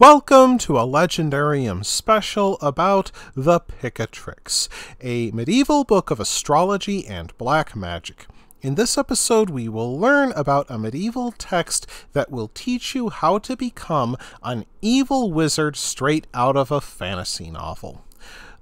Welcome to a Legendarium special about the Picatrix, a medieval book of astrology and black magic. In this episode, we will learn about a medieval text that will teach you how to become an evil wizard straight out of a fantasy novel.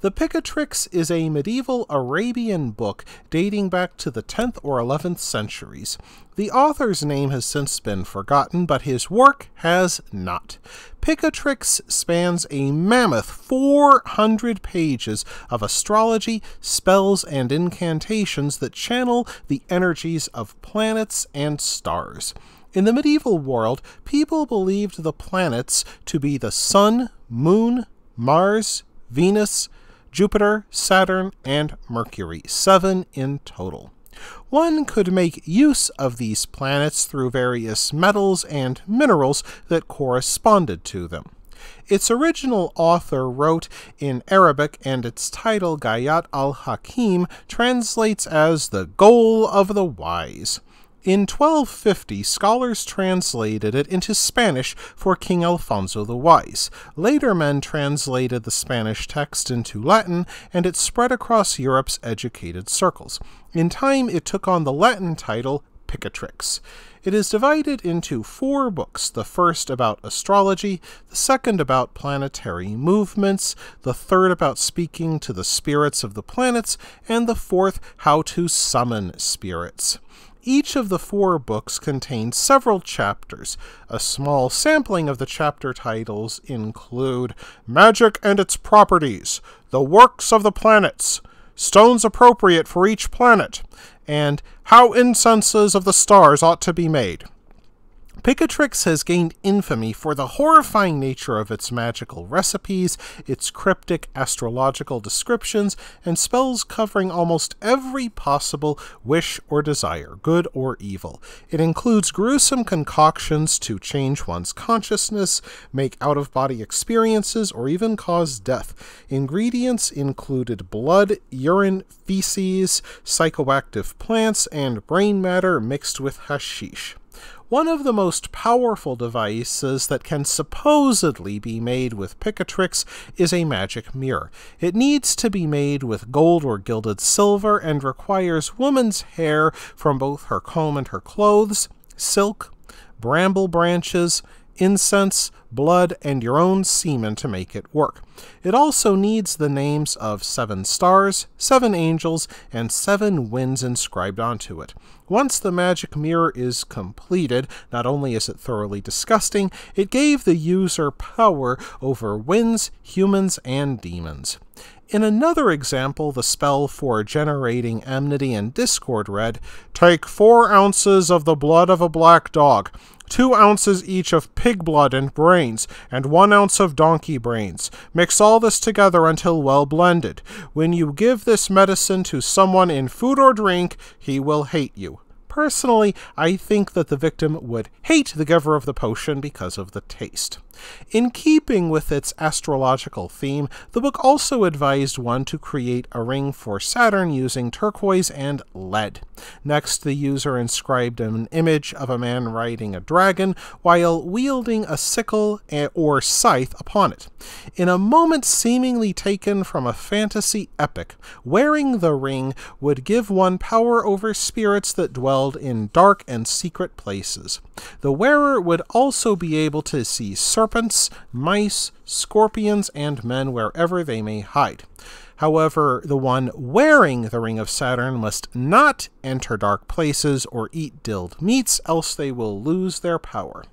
The Picatrix is a medieval Arabian book dating back to the 10th or 11th centuries. The author's name has since been forgotten, but his work has not. Picatrix spans a mammoth 400 pages of astrology, spells, and incantations that channel the energies of planets and stars. In the medieval world, people believed the planets to be the Sun, Moon, Mars, Venus, Jupiter, Saturn, and Mercury, 7 in total. One could make use of these planets through various metals and minerals that corresponded to them. Its original author wrote in Arabic, and its title, Gayat al-Hakim, translates as the Goal of the Wise. In 1250, scholars translated it into Spanish for King Alfonso the Wise. Later men translated the Spanish text into Latin, and it spread across Europe's educated circles. In time, it took on the Latin title Picatrix. It is divided into 4 books, the first about astrology, the second about planetary movements, the third about speaking to the spirits of the planets, and the fourth how to summon spirits. Each of the 4 books contains several chapters. A small sampling of the chapter titles include Magic and its Properties, The Works of the Planets, Stones Appropriate for Each Planet, and How Incenses of the Stars Ought to be Made. Picatrix has gained infamy for the horrifying nature of its magical recipes, its cryptic astrological descriptions, and spells covering almost every possible wish or desire, good or evil. It includes gruesome concoctions to change one's consciousness, make out-of-body experiences, or even cause death. Ingredients included blood, urine, feces, psychoactive plants, and brain matter mixed with hashish. One of the most powerful devices that can supposedly be made with Picatrix is a magic mirror. It needs to be made with gold or gilded silver and requires woman's hair from both her comb and her clothes, silk, bramble branches, incense, blood, and your own semen to make it work. It also needs the names of 7 stars, 7 angels, and 7 winds inscribed onto it. Once the magic mirror is completed, not only is it thoroughly disgusting, it gave the user power over winds, humans, and demons. In another example, the spell for generating enmity and discord read, Take 4 ounces of the blood of a black dog, 2 ounces each of pig blood and brains, and 1 ounce of donkey brains. Mix all this together until well blended. When you give this medicine to someone in food or drink, he will hate you. Personally, I think that the victim would hate the giver of the potion because of the taste. In keeping with its astrological theme, the book also advised one to create a ring for Saturn using turquoise and lead. Next, the user inscribed an image of a man riding a dragon while wielding a sickle or scythe upon it. In a moment seemingly taken from a fantasy epic, wearing the ring would give one power over spirits that dwelled in dark and secret places. The wearer would also be able to see serpents, mice, scorpions, and men wherever they may hide. However, the one wearing the Ring of Saturn must not enter dark places or eat dilled meats, else they will lose their power.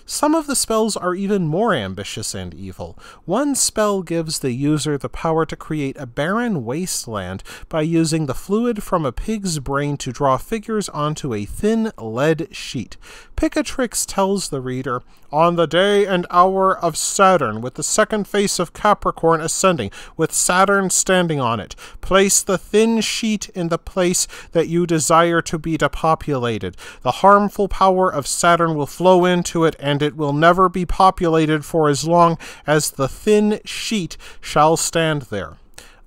Some of the spells are even more ambitious and evil. One spell gives the user the power to create a barren wasteland by using the fluid from a pig's brain to draw figures onto a thin lead sheet. Picatrix tells the reader, On the day and hour of Saturn, with the second face of Capricorn ascending, with Saturn standing on it, place the thin sheet in the place that you desire to be depopulated. The harmful power of Saturn will flow into it, and it will never be populated for as long as the thin sheet shall stand there.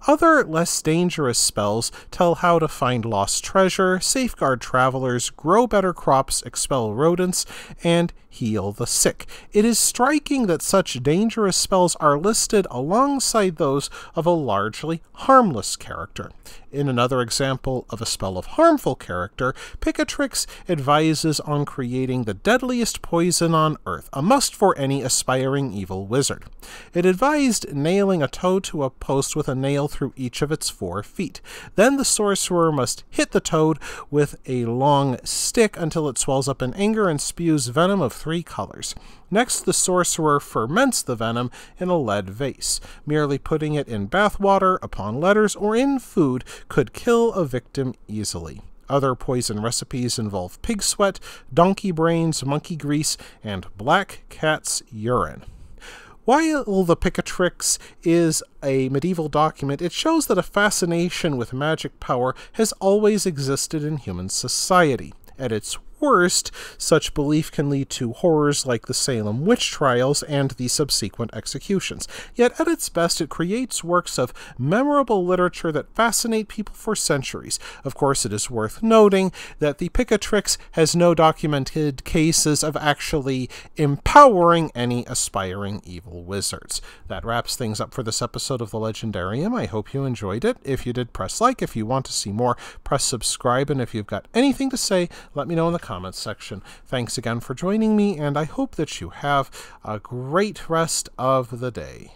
Other, less dangerous spells tell how to find lost treasure, safeguard travelers, grow better crops, expel rodents, and heal the sick. It is striking that such dangerous spells are listed alongside those of a largely harmless character. In another example of a spell of harmful character, Picatrix advises on creating the deadliest poison on Earth, a must for any aspiring evil wizard. It advised nailing a toad to a post with a nail through each of its 4 feet. Then the sorcerer must hit the toad with a long stick until it swells up in anger and spews venom of 3 colors. Next, the sorcerer ferments the venom in a lead vase. Merely putting it in bath water, upon letters, or in food could kill a victim easily. Other poison recipes involve pig sweat, donkey brains, monkey grease, and black cat's urine. While the Picatrix is a medieval document, it shows that a fascination with magic power has always existed in human society. At its worst, such belief can lead to horrors like the Salem witch trials and the subsequent executions. Yet at its best, it creates works of memorable literature that fascinate people for centuries. Of course, it is worth noting that the Picatrix has no documented cases of actually empowering any aspiring evil wizards. That wraps things up for this episode of the Legendarium. I hope you enjoyed it. If you did, press like. If you want to see more, press subscribe. And if you've got anything to say, let me know in the comments section. Thanks again for joining me, and I hope that you have a great rest of the day.